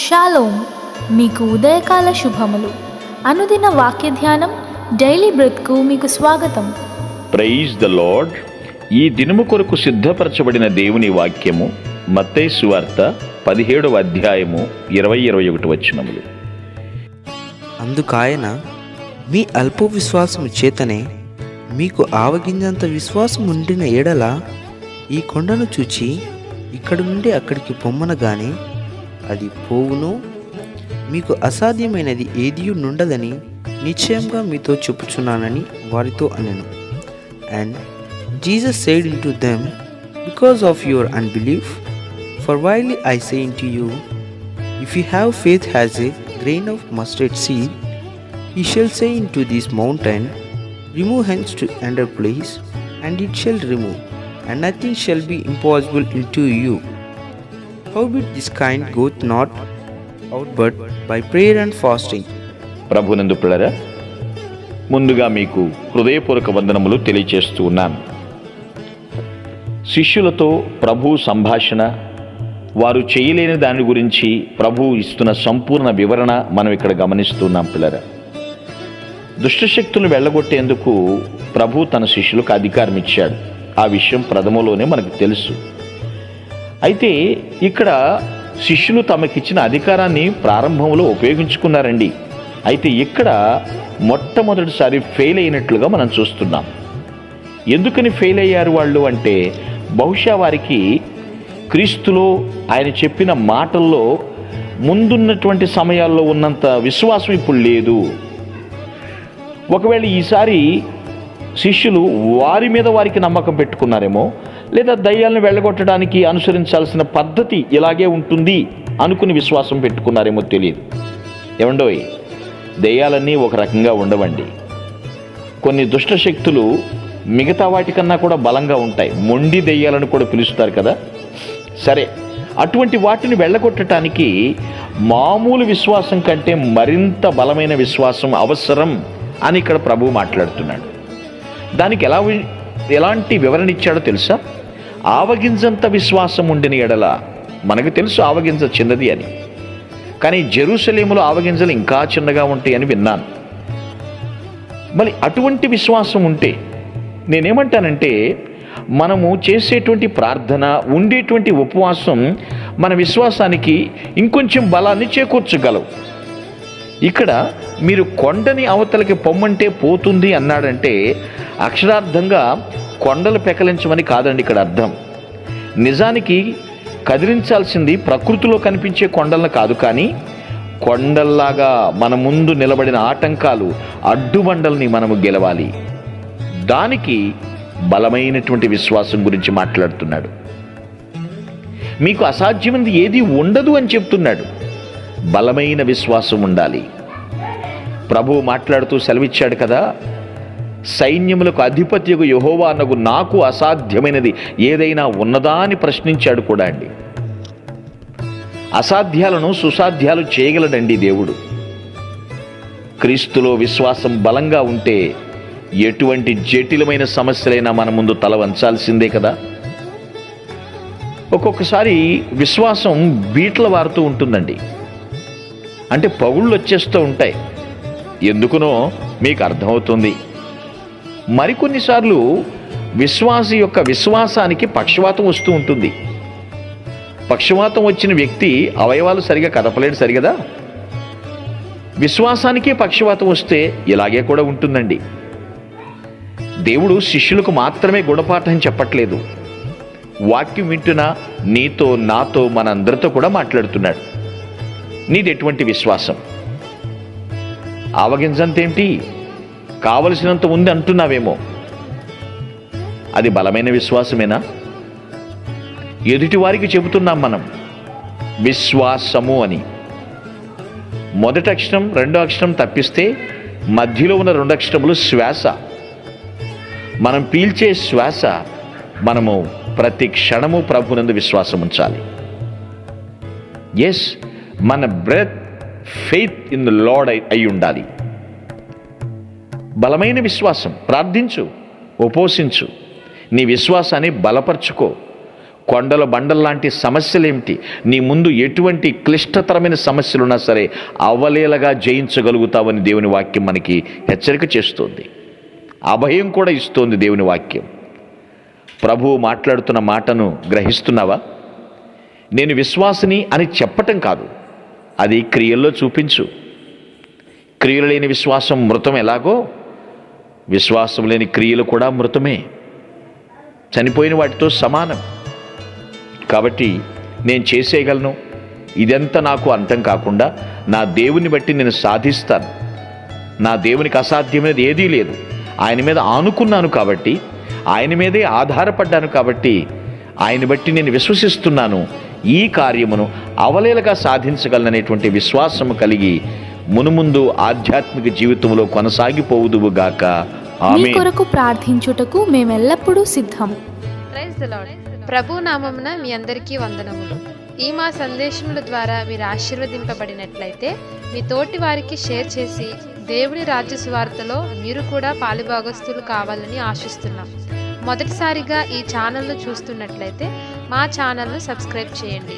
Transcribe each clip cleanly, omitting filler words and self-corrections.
Shalom, మీకు ఉదయకాల శుభములు. అనుదిన వాక్య ధ్యానం డైలీ బ్రెత్కు మీకు స్వాగతం. Praise the Lord. ఈ దినము కొరకు సిద్ధపరచబడిన దేవుని వాక్యము మత్తయి సువార్త 17వ అధ్యాయము 20-21 వచనములు. అందుకాయన, మీ అల్ప విశ్వాసము చేతనే మీకు ఆవగింజంత విశ్వాసం ఉండిన ఎడల ఈ కొండను చూచి ఇక్కడి నుండి అక్కడికి పొమ్మనగానే అది పోవును. మీకు అసాధ్యమైనది ఏదీ నుండదని నిశ్చయంగా మీతో చెప్పుచున్నానని వారితో అనెను. And Jesus said into them, because of your unbelief, for wily I say into you, if you have faith has a grain of mustard seed, he shall say into this mountain, remove hence to yonder place, and it shall remove, and nothing shall be impossible unto you. Howbeit this kind goeth not out but by prayer and fasting. ప్రభునందు పిల్లరా, ముందుగా మీకు హృదయపూర్వక వందనములు తెలియచేస్తూ ఉన్నాను. శిష్యులతో ప్రభు సంభాషణ, వారు చేయలేని దాని గురించి ప్రభు ఇస్తున్న సంపూర్ణ వివరణ మనం ఇక్కడ గమనిస్తున్నాం పిల్లరా. దుష్టశక్తులను వెళ్ళగొట్టేందుకు ప్రభు తన శిష్యులకు అధికారం ఇచ్చాడు. ఆ విషయం ప్రథమలోనే మనకు తెలుసు. అయితే ఇక్కడ శిష్యులు తమకిచ్చిన అధికారాన్ని ప్రారంభంలో ఉపయోగించుకున్నారండి. అయితే ఇక్కడ మొట్టమొదటిసారి ఫెయిల్ అయినట్లుగా మనం చూస్తున్నాం. ఎందుకని ఫెయిల్ అయ్యారు వాళ్ళు అంటే, బహుశా వారికి క్రీస్తులో ఆయన చెప్పిన మాటల్లో ముందున్నటువంటి సమయాల్లో ఉన్నంత విశ్వాసం ఇప్పుడు లేదు. ఒకవేళ ఈసారి శిష్యులు వారి మీద వారికి నమ్మకం పెట్టుకున్నారేమో, లేదా దయ్యాలను వెళ్ళగొట్టడానికి అనుసరించాల్సిన పద్ధతి ఇలాగే ఉంటుంది అనుకుని విశ్వాసం పెట్టుకున్నారేమో తెలియదు. ఏమండోయ్, దయ్యాలన్నీ ఒక రకంగా ఉండవండి. కొన్ని దుష్ట శక్తులు మిగతా వాటికన్నా కూడా బలంగా ఉంటాయి. మొండి దయ్యాలను కూడా పిలుస్తారు కదా. సరే, అటువంటి వాటిని వెళ్ళగొట్టడానికి మామూలు విశ్వాసం కంటే మరింత బలమైన విశ్వాసం అవసరం అని ఇక్కడ ప్రభువు మాట్లాడుతున్నాడు. దానికి ఎలాంటి వివరణ ఇచ్చాడో తెలుసా? ఆవగింజంత విశ్వాసం ఉండిన ఎడల, మనకు తెలుసు ఆవగింజ చిన్నది అని, కానీ జెరూసలేములో ఆవగింజలు ఇంకా చిన్నగా ఉంటాయి అని విన్నాను. మరి అటువంటి విశ్వాసం ఉంటే నేనేమంటానంటే, మనము చేసేటువంటి ప్రార్థన, ఉండేటువంటి ఉపవాసం మన విశ్వాసానికి ఇంకొంచెం బలాన్ని చేకూర్చగలవు. ఇక్కడ మీరు కొండని అవతలకి పొమ్మంటే పోతుంది అన్నాడంటే అక్షరార్థంగా కొండలు పెకలించమని కాదండి ఇక్కడ అర్థం. నిజానికి కదిలించాల్సింది ప్రకృతిలో కనిపించే కొండలను కాదు, కానీ కొండల్లాగా మన ముందు నిలబడిన ఆటంకాలు, అడ్డుబండల్ని మనము గెలవాలి. దానికి బలమైనటువంటి విశ్వాసం గురించి మాట్లాడుతున్నాడు. మీకు అసాధ్యమైనది ఏది ఉండదు అని చెప్తున్నాడు. బలమైన విశ్వాసం ఉండాలి. ప్రభువు మాట్లాడుతూ సెలవిచ్చాడు కదా, సైన్యములకు అధిపత్యకు యెహోవా అన్నగు నాకు అసాధ్యమైనది ఏదైనా ఉన్నదా అని ప్రశ్నించాడు కూడా అండి. అసాధ్యాలను సుసాధ్యాలు చేయగలడండి దేవుడు. క్రీస్తులో విశ్వాసం బలంగా ఉంటే ఎటువంటి జటిలమైన సమస్యలైనా మన ముందు తల వంచాల్సిందే కదా. ఒక్కొక్కసారి విశ్వాసం బీట్ల వారుతూ ఉంటుందండి. అంటే పగుళ్ళు వచ్చేస్తూ ఉంటాయి. ఎందుకునో మీకు అర్థమవుతుంది. మరికొన్నిసార్లు విశ్వాసి యొక్క విశ్వాసానికి పక్షవాతం వస్తూ ఉంటుంది. పక్షవాతం వచ్చిన వ్యక్తి అవయవాలు సరిగా కదపలేడు సరిగదా. విశ్వాసానికి పక్షవాతం వస్తే ఇలాగే కూడా ఉంటుందండి. దేవుడు శిష్యులకు మాత్రమే గుణపాఠం చెప్పట్లేదు. వాక్యం వింటున్నా నీతో, నాతో, మనందరితో కూడా మాట్లాడుతున్నాడు. నీది ఎటువంటి విశ్వాసం? ఆవగింజంతేంటి, కావలసినంత ఉంది అంటున్నావేమో, అది బలమైన విశ్వాసమేనా? ఎదుటి వారికి చెబుతున్నాం మనం విశ్వాసము అని. మొదటి అక్షరం రెండో అక్షరం తప్పిస్తే మధ్యలో ఉన్న 2 అక్షరములు శ్వాస. మనం పీల్చే శ్వాస, మనము ప్రతి క్షణము ప్రభునందు విశ్వాసం ఉంచాలి. ఎస్, మన breath faith in the Lord అయి ఉండాలి. బలమైన విశ్వాసం. ప్రార్థించు, ఉపవసించు, నీ విశ్వాసాన్ని బలపరుచుకో. కొండల బండల్లాంటి సమస్యలేమిటి, నీ ముందు ఎటువంటి క్లిష్టతరమైన సమస్యలున్నా సరే అవలీలగా జయించగలుగుతావని దేవుని వాక్యం మనకి హెచ్చరిక చేస్తోంది. అభయం కూడా ఇస్తోంది దేవుని వాక్యం. ప్రభువు మాట్లాడుతున్న మాటను గ్రహిస్తున్నావా? నేను విశ్వాసిని అని చెప్పటం కాదు, అది క్రియల్లో చూపించు. క్రియలు లేని విశ్వాసం మృతం ఎలాగో విశ్వాసం లేని క్రియలు కూడా మృతమే, చనిపోయిన వాటితో సమానం. కాబట్టి నేను చేసేయగలను, ఇదంతా నాకు అర్థం కాకుండా నా దేవుని బట్టి నేను సాధిస్తాను. నా దేవునికి అసాధ్యమైనది ఏదీ లేదు. ఆయన మీద ఆనుకున్నాను కాబట్టి, ఆయన మీదే ఆధారపడ్డాను కాబట్టి, ఆయన బట్టి నేను విశ్వసిస్తున్నాను. ఈ కార్యమును అవలేలగా సాధించగలననేటువంటి విశ్వాసము కలిగి మునుముందు ఆధ్యాత్మిక జీవితంలో కొనసాగిపోవుదువుగాక. మీ ఆమేన్. కొరకు ప్రార్థించుటకు మేమెల్లప్పుడూ సిద్ధం. Praise the lord. ప్రభు నామమున మీ అందరికీ వందనములు. ఈ మా సందేశముల ద్వారా మీరు ఆశీర్వదింపబడినట్లయితే మీ తోటి వారికి షేర్ చేసి దేవుని రాజ్య సువార్తలో మీరు కూడా పాలుభాగస్తులు కావాలని ఆశిస్తున్నాం. మొదటిసారిగా ఈ ఛానల్ను చూస్తున్నట్లయితే మా ఛానల్ను సబ్స్క్రైబ్ చేయండి.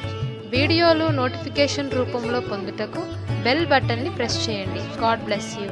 వీడియోలు నోటిఫికేషన్ రూపంలో పొందుటకు బెల్ బటన్ని ప్రెస్ చేయండి. God bless you.